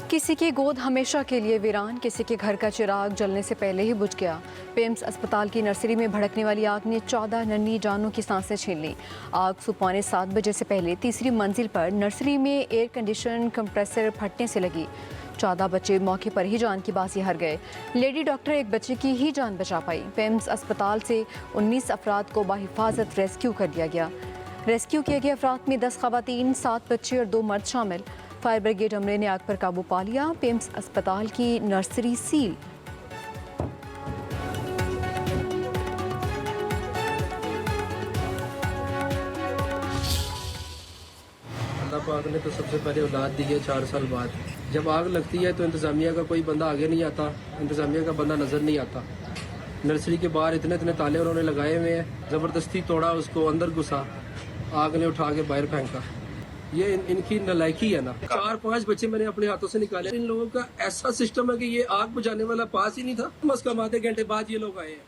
किसी की गोद हमेशा के लिए वीरान, किसी के घर का चिराग जलने से पहले ही बुझ गया। पेम्स अस्पताल की नर्सरी में भड़कने वाली आग ने 14 नन्ही जानों की सांसें छीन ली। आग सुबह पौने 7 बजे से पहले तीसरी मंजिल पर नर्सरी में एयर कंडीशन कंप्रेसर फटने से लगी। 14 बच्चे मौके पर ही जान की बाजी हार गए। लेडी डॉक्टर एक बच्चे की ही जान बचा पाई। पेम्स अस्पताल से 19 अफराद को बाहिफाजत रेस्क्यू कर लिया गया। रेस्क्यू किए गए अफराद में 10 खवातीन, 7 बच्चे और 2 मर्द शामिल। फायर ब्रिगेड अमले ने आग पर काबू पा लिया। पेम्स अस्पताल की नर्सरी सील। अल्लाह पाक ने तो सबसे पहले औलाद दी है 4 साल बाद। जब आग लगती है तो इंतज़ामिया का कोई बंदा आगे नहीं आता, इंतज़ामिया का बंदा नज़र नहीं आता। नर्सरी के बाहर इतने इतने ताले उन्होंने लगाए हुए हैं, ज़बरदस्ती तोड़ा, उसको अंदर घुसा, आग ने उठा के बाहर फेंका। ये इनकी नालायकी है ना। 4-5 बच्चे मैंने अपने हाथों से निकाले। इन लोगों का ऐसा सिस्टम है कि ये आग बुझाने वाला पास ही नहीं था। कम से कम आधे घंटे बाद ये लोग आए हैं।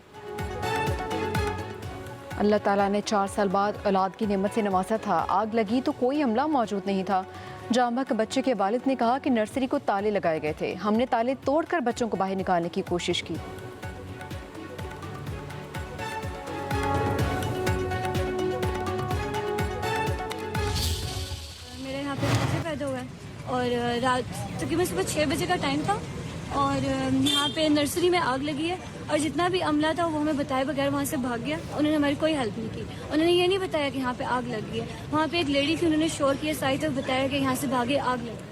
अल्लाह ताला ने 4 साल बाद औलाद की नेमत से नवाजा था। आग लगी तो कोई अमला मौजूद नहीं था। जामबक बच्चे के वालिद ने कहा कि नर्सरी को ताले लगाए गए थे। हमने ताले तोड़कर बच्चों को बाहर निकालने की कोशिश की। मेरे यहाँ पे बच्चे पैदा हुआ है और रात तकरीबन सुबह 6 बजे का टाइम था और यहाँ पे नर्सरी में आग लगी है और जितना भी अमला था वो हमें बताए बगैर वहाँ से भाग गया। उन्होंने हमारी कोई हेल्प नहीं की। उन्होंने ये नहीं बताया कि यहाँ पे आग लगी है। वहाँ पे एक लेडी थी, उन्होंने शोर किया, सारी तरफ बताया कि यहाँ से भागे, आग लगी।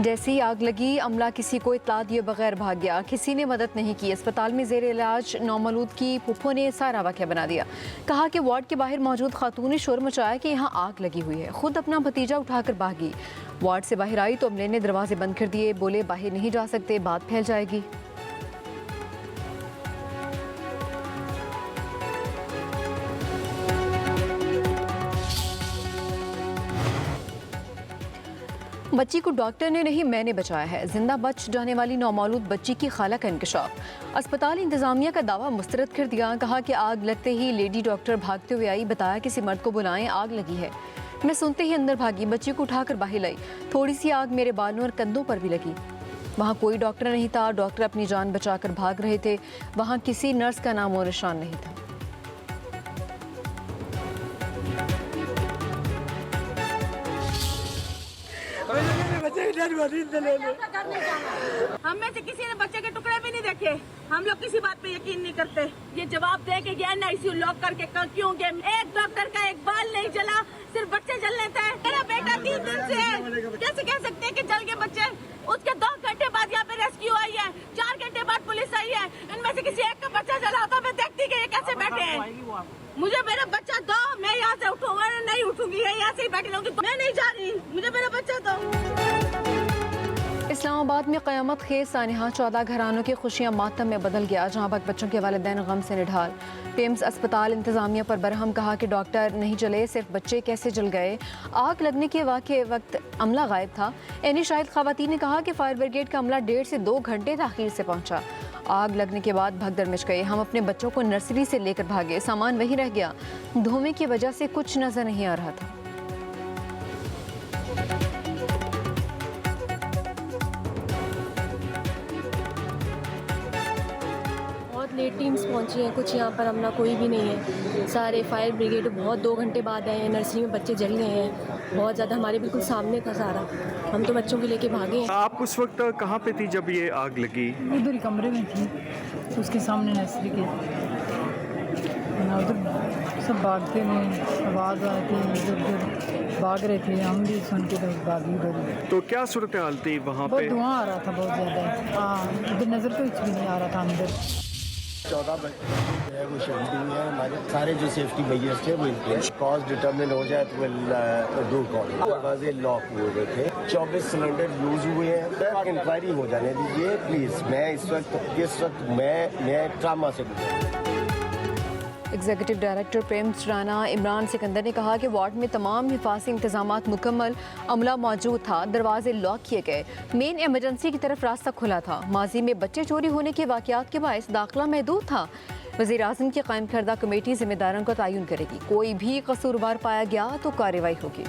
जैसी आग लगी, अमला किसी को इत्तला दिए बगैर भाग गया। किसी ने मदद नहीं की। अस्पताल में जेर इलाज नौमौलूद की फुफ्फो ने सारा वाक़या बना दिया। कहा कि वार्ड के बाहर मौजूद खातून ने शोर मचाया कि यहाँ आग लगी हुई है। खुद अपना भतीजा उठाकर भागी। वार्ड से बाहर आई तो अमले ने दरवाजे बंद कर दिए। बोले बाहर नहीं जा सकते, बात फैल जाएगी। बच्ची को डॉक्टर ने नहीं, मैंने बचाया है। जिंदा बच जाने वाली नौमौलूद बच्ची की खाला का इंकशाफ। अस्पताल इंतजामिया का दावा मुस्तरद कर दिया। कहा कि आग लगते ही लेडी डॉक्टर भागते हुए आई, बताया किसी मर्द को बुलाएं, आग लगी है। मैं सुनते ही अंदर भागी, बच्ची को उठाकर बाहर लाई। थोड़ी सी आग मेरे बालों और कंधों पर भी लगी। वहाँ कोई डॉक्टर नहीं था। डॉक्टर अपनी जान बचाकर भाग रहे थे। वहाँ किसी नर्स का नाम और निशान नहीं था। हम में से किसी ने बच्चे के टुकड़े भी नहीं देखे। हम लोग किसी बात पे यकीन नहीं करते। ये जवाब दे के ये एनआईसीयू लॉक करके क्यों गए? एक डॉक्टर का एक बाल नहीं जला, सिर्फ बच्चे जल लेते हैं। मेरा बेटा 3 दिन से है, कैसे कह सकते हैं कि जल गए बच्चे? उसके 2 घंटे बाद यहाँ पे रेस्क्यू आई है, 4 घंटे बाद पुलिस आई है। इनमें से किसी एक का बच्चा जला होता, मैं देखती कि ये कैसे बैठे हैं। मुझे मेरा बच्चा दो, मैं यहाँ से उठूंगा, नहीं उठूंगी, यहाँ से ही बैठी रहूंगी। मैं नहीं जा रही, मुझे मेरा बच्चा दो। इस्लामाबाद में क़यामत खेज सानिहा, 14 घरानों की खुशियां मातम में बदल गया। जहां तक बच्चों के वालिदैन गम से निढाल। पेम्स अस्पताल इंतजामिया पर बरहम। कहा कि डॉक्टर नहीं जले, सिर्फ बच्चे कैसे जल गए। आग लगने के वाक़े वक्त अमला गायब था। एनी शाहिद खवातीन ने कहा कि फायर ब्रिगेड का अमला 1.5 से 2 घंटे ताख़ीर से पहुंचा। आग लगने के बाद भगदड़ मच गई। हम अपने बच्चों को नर्सरी से लेकर भागे, सामान वहीं रह गया। धुएं की वजह से कुछ नजर नहीं आ रहा था। लेट टीम्स पहुंची हैं, कुछ यहाँ पर अमला कोई भी नहीं है। सारे फायर ब्रिगेड बहुत 2 घंटे बाद आए हैं। नर्सरी में बच्चे जल गए हैं, बहुत ज़्यादा, हमारे बिल्कुल सामने था सारा। हम तो बच्चों को लेके भागे हैं। आप उस वक्त कहाँ पे थी जब ये आग लगी? उधर कमरे में थी, उसके सामने नर्सरी के। उधर सब भागते में आवाज़ आई थी, इधर उधर भाग रहे थे। हम भी सुन के तो भागी उधर। तो क्या सूरत हाल थी वहाँ पे? बहुत धुआं आ रहा था, बहुत ज़्यादा। हाँ, इधर नज़र तो कुछ भी नहीं आ रहा था अंदर। 14 बच्चे जो है वो शहीद हुए हैं। हमारे सारे जो सेफ्टी मेजर्स थे वो इनके कॉज डिटर्मिन हो जाए तो डू कॉल। दरवाजे लॉक हुए हुए थे, 24 सिलेंडर यूज हुए हैं। इंक्वायरी हो जाने दीजिए प्लीज़। मैं इस वक्त मैं ट्रामा से गुजरा। एग्जीक्यूटिव डायरेक्टर पेम्स राना इमरान सिकंदर ने कहा कि वार्ड में तमाम हिफाजती इंतजामात मुकम्मल, अमला मौजूद था, दरवाजे लॉक किए गए, मेन एमरजेंसी की तरफ रास्ता खुला था। माजी में बच्चे चोरी होने के वाक़यात के बायस दाखिला महदूद था। वज़ीर आज़म की कायम करदा कमेटी जिम्मेदारों का तयन करेगी। कोई भी कसूरवार पाया गया तो कार्रवाई होगी।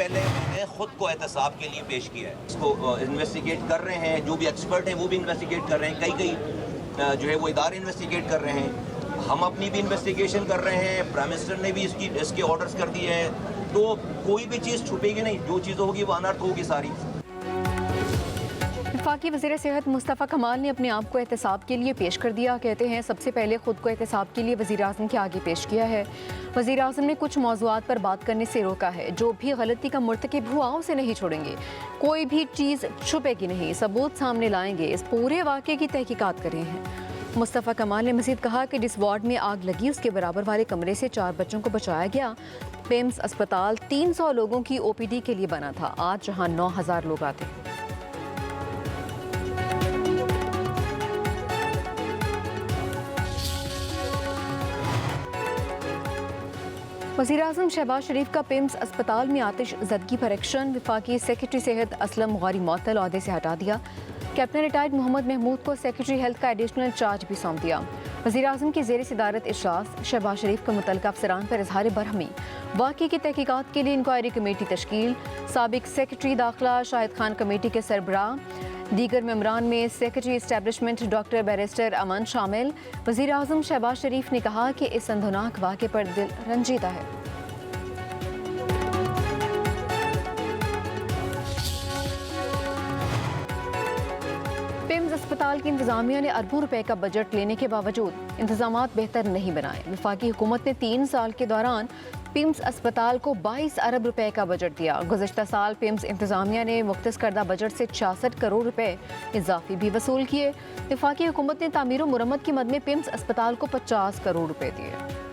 पहले मैंने खुद को एहतसाब के लिए पेश किया है। इसको इन्वेस्टिगेट कर रहे हैं, जो भी एक्सपर्ट हैं वो भी इन्वेस्टिगेट कर रहे हैं, कई जो है वो इदारे इन्वेस्टिगेट कर रहे हैं, हम अपनी भी इन्वेस्टिगेशन कर रहे हैं, प्राइम मिनिस्टर ने भी इसके ऑर्डर्स कर दिए हैं, तो कोई भी चीज़ छुपेगी नहीं, जो चीज़ होगी वो अनर्थ होगी सारी। वफाकी वज़ीर सेहत मुस्तफ़ा कमाल ने अपने आप को एहतसाब के लिए पेश कर दिया। कहते हैं सबसे पहले खुद को एहतसाब के लिए वज़ीर आज़म के आगे पेश किया है। वज़ीर आज़म ने कुछ मौज़ूआत पर बात करने से रोका है। जो भी गलती का मुर्तकिब हुआ उसे नहीं छोड़ेंगे, कोई भी चीज़ छुपेगी नहीं, सबूत सामने लाएंगे, इस पूरे वाक़े की तहकीकात कर रहे हैं। मुस्तफ़ा कमाल ने मज़ीद कहा कि जिस वार्ड में आग लगी उसके बराबर वाले कमरे से 4 बच्चों को बचाया गया। पेम्स अस्पताल 300 लोगों की OPD के लिए बना था, आज जहाँ 9000 लोग आते हैं। वज़ीर आज़म शहबाज शरीफ का पिम्स अस्पताल में आतिश ज़दगी पर एक्शन। वफाकी सेक्रेटरी सेहत असलम गौरी मअतल ओहदे से हटा दिया। कैप्टन रिटायर्ड मोहम्मद महमूद को सेक्रेटरी हेल्थ का एडिशनल चार्ज भी सौंप दिया। वज़ीर आज़म की ज़ेर सदारत इजलास शहबाज शरीफ को मुतल्लिक़ अफसरान पर इज़हार बरहमी, वाक़े की तहकीकात के लिए इंक्वायरी कमेटी तश्कील। साबिक सेक्रेटरी दाखिला शाहिद खान कमेटी के सरबराह, दीगर मेंबरान में सेक्रेटरी इस्टेब्लिशमेंट डॉक्टर बैरिस्टर अमन शामिल। वज़ीर आज़म शहबाज शरीफ ने कहा कि इस संदनाक वाक़े पर दिल रंजीदा है। पिम्स अस्पताल की इंतजामिया ने अरबों रुपए का बजट लेने के बावजूद इंतजामात बेहतर नहीं बनाए। वफाकी हुकूमत ने 3 साल के दौरान पिम्स अस्पताल को 22 अरब रुपए का बजट दिया। गुज़श्ता साल पिम्स इंतजामिया ने मुख्तस करदा बजट से 66 करोड़ रुपए इजाफी भी वसूल किए। वफाकी हुकूमत ने तामीर और मुरम्मत की मद में पिम्स अस्पताल को 50 करोड़ रुपए दिए।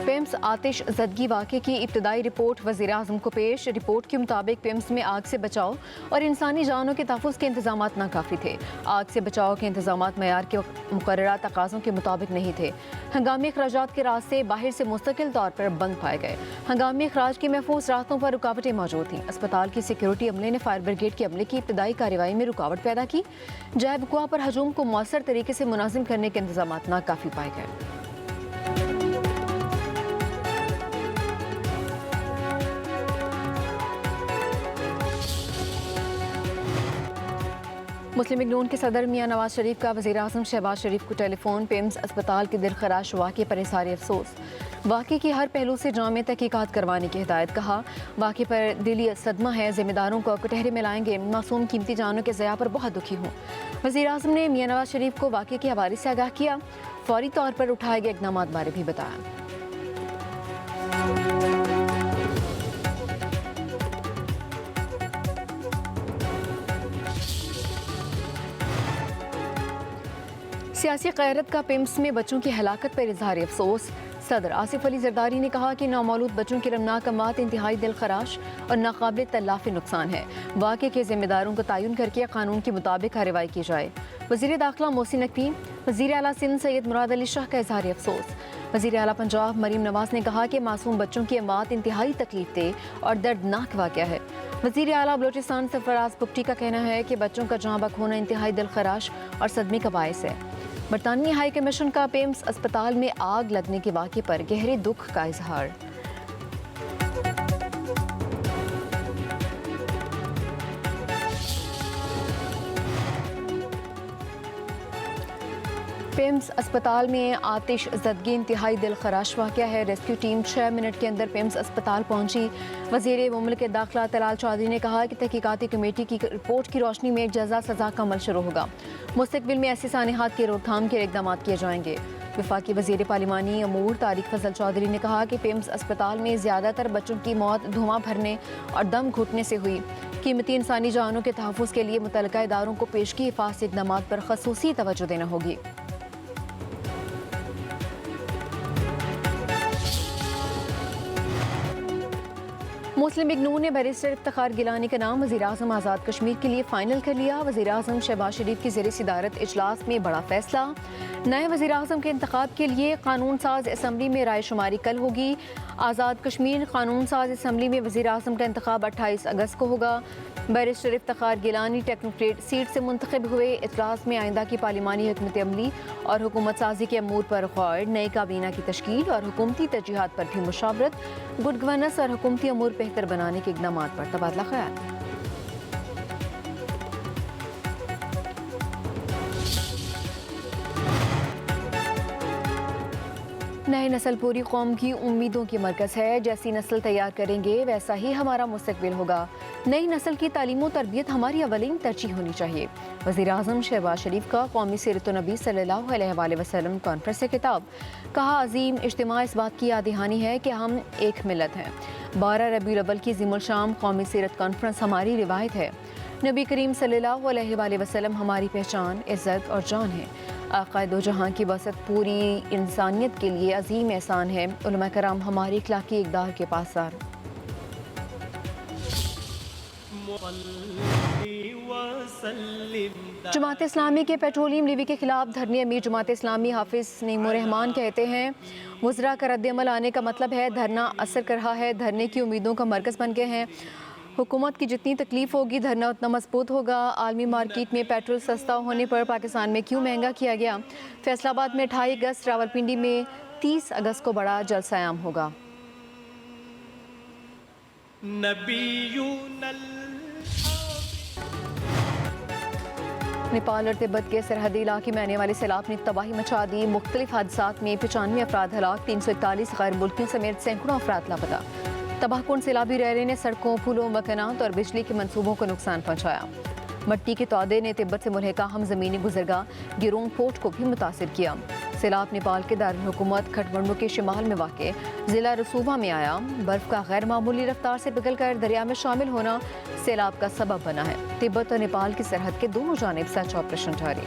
पिम्स आतिश ज़दगी वाक़े की इब्तदाई रिपोर्ट वज़ीर आज़म को पेश। रिपोर्ट के मुताबिक पिम्स में आग से बचाव और इंसानी जानों के तहफ़्फ़ुज़ के इंतज़ामात नाकाफ़ी थे। आग से बचाव के इंतज़ामात मयार के मुक़र्ररा तकाज़ों के मुताबिक नहीं थे। हंगामी अखराजात के रास्ते बाहर से मुस्तकिल तौर पर बंद पाए गए। हंगामी अखराज की महफूज रास्तों पर रुकावटें मौजूद थीं। अस्पताल की सिक्योरिटी अमले ने फायर ब्रिगेड के अमले की इब्तदाई कार्रवाई में रुकावट पैदा की। जैब कुआ पर हजूम को मौसर तरीके से मुनाजिम करने के इंतज़ामात नाकाफ़ी पाए गए। मुस्लिम लीग नून के सदर मियां नवाज शरीफ का वज़ीर आज़म शहबाज शरीफ को टेलीफोन। पिम्स अस्पताल के दिलखराश वाक़े पर इज़हार अफसोस, वाक़े की हर पहलू से जामे तहकीकात करवाने की हिदायत। कहा वाक़े पर दिली सदमा है, जिम्मेदारों को कटहरे में लाएंगे, मासूम कीमती जानों के ज़या पर बहुत दुखी हूँ। वज़ीर आज़म ने मियां नवाज शरीफ को वाक़े के हवाले से आगाह किया, फौरी तौर पर उठाए गए इक़दाम बारे भी बताया। सियासी क़यादत का पिम्स में बच्चों की हलाकत पर इज़हार अफसोस। सदर आसिफ अली जरदारी ने कहा कि नामौलूद बच्चों की रमनाक अमात इंतहाई दिलखराश और नाकाबिल तलाफ़ी नुकसान है। वाक़े के जिम्मेदारों को तयन करके कानून के मुताबिक कार्रवाई की जाए। वज़ीर दाखिला मोहसिन नकवी, वज़ीर आला सिंध सैयद मुराद अली शाह का इज़हार अफसोस। वज़ीर आला पंजाब मरीम नवाज ने कहा कि मासूम बच्चों की अमात इंतहाई तकलीफ दे और दर्दनाक वाक़या है। वज़ीर आला बलोचिस्तान सरफराज बुगटी का कहना है कि बच्चों का जाँ बक होना इंतहाई दिलखराश और सदमे का बायस है। बरतानवी हाई कमीशन का पिम्स अस्पताल में आग लगने के वाक़े पर गहरे दुख का इजहार। पिम्स अस्पताल में आतिश ज़दगी इंतहाई दिलखराश वाक़या है। रेस्क्यू टीम 6 मिनट के अंदर पिम्स अस्पताल पहुंची। वज़ीर मुमलिकत दाखिला तलाल चौधरी ने कहा कि तहकीकाती कमेटी की रिपोर्ट की रोशनी में जज़ा सज़ा का अमल शुरू होगा। मुस्तक़बिल में ऐसे सानिहात की रोकथाम के इक़दाम किए जाएंगे। वफाकी वज़ीर पार्लिमानी अमूर तारिक फजल चौधरी ने कहा कि पिम्स अस्पताल में ज़्यादातर बच्चों की मौत धुआं भरने और दम घुटने से हुई। कीमती इंसानी जानों के तहफ़्फ़ुज़ के लिए मुतल्लिका इदारों को पेशगी हिफाज़ती इक़दाम पर ख़ुसूसी तवज्जो देना होगी। मुस्लिम लीग नून ने बैरिस्टर इफ्तिखार गिलानी का नाम वज़ीर-ए-आज़म आज़ाद कश्मीर के लिए फाइनल कर लिया। वज़ीर-ए-आज़म शहबाज शरीफ की ज़ेर सदारत इजलास में बड़ा फैसला। नए वज़ीर-ए-आज़म के इंतखाब के लिए कानून साज असम्बली में राय शुमारी कल होगी। आज़ाद कश्मीर कानून साज असम्बली में वज़ीर-ए-आज़म का इंतखाब 28 अगस्त को होगा। Barrister Iftikhar Gilani technocrat seat से मुंतखब हुए। इजलास में आइंदा की पार्लिमानी हिकमत अमली और हुकूमत साजी के अमूर पर गौर, नई काबीना की तश्कील और हुकूमती तरजीहात पर भी मुशावरत, गुड गवर्नेंस और हुकूमती अमूर बेहतर बनाने के इक़दाम पर तबादला ख्याल। नई नस्ल पूरी कौम की उम्मीदों की मरकज़ है। जैसी नस्ल तैयार करेंगे वैसा ही हमारा मुस्तकबिल होगा। नई नस्ल की तालीम और तरबियत हमारी अवलीन तरजीह होनी चाहिए। वज़ीर-ए-आज़म शहबाज शरीफ का कौमी सीरत नबी सल्लल्लाहु अलैहि वसल्लम कॉन्फ्रेंस से खिताब। कहा, अजीम इज्तिमा इस बात की याद दहानी है कि हम एक मिलत हैं। 12 रबीउल अव्वल की ज़िमुल शाम कौमी सीरत कॉन्फ्रेंस हमारी रिवायत है। नबी करीम सल्लल्लाहु अलैहि वसल्लम हमारी पहचान, इज़्ज़त और जान है। आक़ा दो जहां की वसत पूरी इंसानियत के लिए अजीम एहसान है। उलमा कराम हमारी इखलाकी इक़दार के पासदार। जमात इस्लामी के पेट्रोलियम लेवी के खिलाफ धरने। अमीर जमात इस्लामी हाफिज नईमुर रहमान कहते हैं, वज़रा का रद्द-ए-अमल आने का मतलब है धरना असर कर रहा है। धरने की उम्मीदों का मरकज़ बन गए हैं। हुकूमत की जितनी तकलीफ होगी धरना उतना मजबूत होगा। आलमी मार्केट में पेट्रोल सस्ता होने पर पाकिस्तान में क्यों महंगा किया गया। फैसलाबाद में 28 अगस्त, रावलपिंडी में 30 अगस्त को बड़ा जलसा-ए-आम होगा। नेपाल और तिब्बत के सरहदी इलाके में आने वाले सैलाब ने तबाही मचा दी। मुख्तलिफ हादसात में 95 अफराद हलाक, 341 गैर मुल्कियों समेत सैकड़ों अफराद लापता। तबाहकुन सैलाबी रैले ने सड़कों, पुलों, मकानात और बिजली के मंसूबों को नुकसान पहुँचाया। मट्टी के तौदे ने तिब्बत से मुल्हिका हम ज़मीनी गुजरगाह गिरोंग पोर्ट को भी मुतासिर किया। सैलाब नेपाल के दारुल हुकूमत खटमंडू के शिमाल में वाक़े ज़िला रसूबा में आया। बर्फ़ का गैर मामूली रफ्तार से पिघलकर दरिया में शामिल होना सैलाब का सबब बना है। तिब्बत और नेपाल की सरहद के दोनों जानिब सर्च ऑपरेशन जारी।